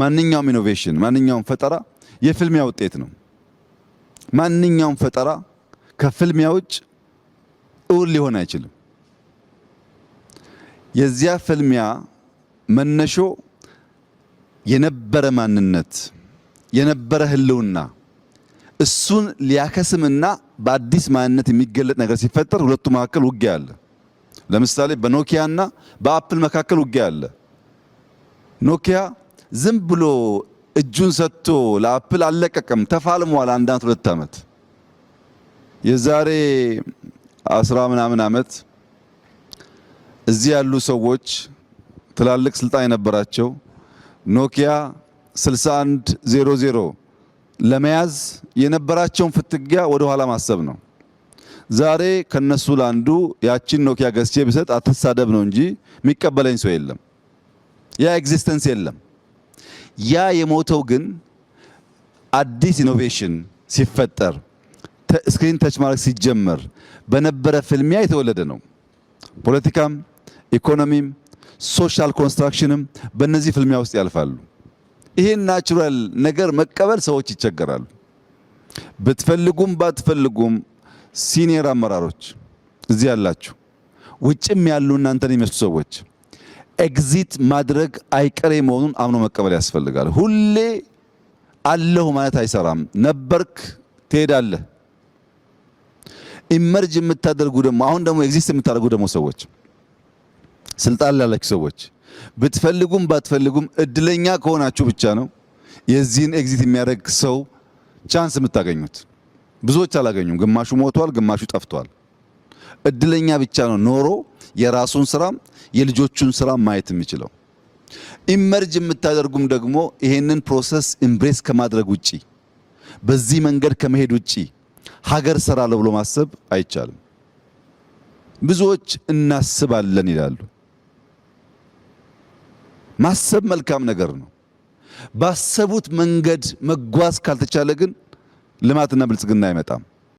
ማንኛውም ኢኖቬሽን ማንኛውም ፈጠራ የፍልሚያ ውጤት ነው። ማንኛውም ፈጠራ ከፍልሚያ ውጭ እውን ሊሆን አይችልም። የዚያ ፍልሚያ መነሾ የነበረ ማንነት የነበረ ህልውና እሱን ሊያከስምና በአዲስ ማንነት የሚገለጥ ነገር ሲፈጠር ሁለቱ መካከል ውጊያ አለ። ለምሳሌ በኖኪያና በአፕል መካከል ውጊያ አለ። ኖኪያ ዝም ብሎ እጁን ሰጥቶ ለአፕል አልለቀቀም፣ ተፋልሟል። አንድ አመት ሁለት አመት የዛሬ 10 ምናምን አመት እዚህ ያሉ ሰዎች ትላልቅ ስልጣን የነበራቸው ኖኪያ 6100 ለመያዝ የነበራቸውን ፍትጊያ ወደ ኋላ ማሰብ ነው። ዛሬ ከነሱ ላንዱ ያቺን ኖኪያ ገዝቼ ብሰጥ አትሳደብ ነው እንጂ የሚቀበለኝ ሰው የለም። ያ ኤግዚስተንስ የለም። ያ የሞተው ግን አዲስ ኢኖቬሽን ሲፈጠር ስክሪን ተች ማድረግ ሲጀመር በነበረ ፍልሚያ የተወለደ ነው። ፖለቲካም ኢኮኖሚም ሶሻል ኮንስትራክሽንም በእነዚህ ፍልሚያ ውስጥ ያልፋሉ። ይሄን ናቹራል ነገር መቀበል ሰዎች ይቸገራሉ። ብትፈልጉም ባትፈልጉም ሲኒየር አመራሮች እዚህ ያላችሁ ውጭም ያሉ እናንተን የሚመስሉ ሰዎች ኤግዚት ማድረግ አይቀሬ መሆኑን አምኖ መቀበል ያስፈልጋል። ሁሌ አለሁ ማለት አይሰራም። ነበርክ ትሄዳለህ። ኢመርጅ የምታደርጉ ደግሞ አሁን ደግሞ ኤግዚስት የምታደርጉ ደግሞ ሰዎች ስልጣን ላላችሁ ሰዎች ብትፈልጉም ባትፈልጉም እድለኛ ከሆናችሁ ብቻ ነው የዚህን ኤግዚት የሚያደርግ ሰው ቻንስ የምታገኙት። ብዙዎች አላገኙም። ግማሹ ሞቷል፣ ግማሹ ጠፍቷል። እድለኛ ብቻ ነው ኖሮ የራሱን ስራ የልጆቹን ስራ ማየት የሚችለው። ኢመርጅ የምታደርጉም ደግሞ ይሄንን ፕሮሰስ ኢምብሬስ ከማድረግ ውጪ በዚህ መንገድ ከመሄድ ውጪ ሀገር ሰራለሁ ብሎ ማሰብ አይቻልም። ብዙዎች እናስባለን ይላሉ። ማሰብ መልካም ነገር ነው። ባሰቡት መንገድ መጓዝ ካልተቻለ ግን ልማትና ብልጽግና አይመጣም።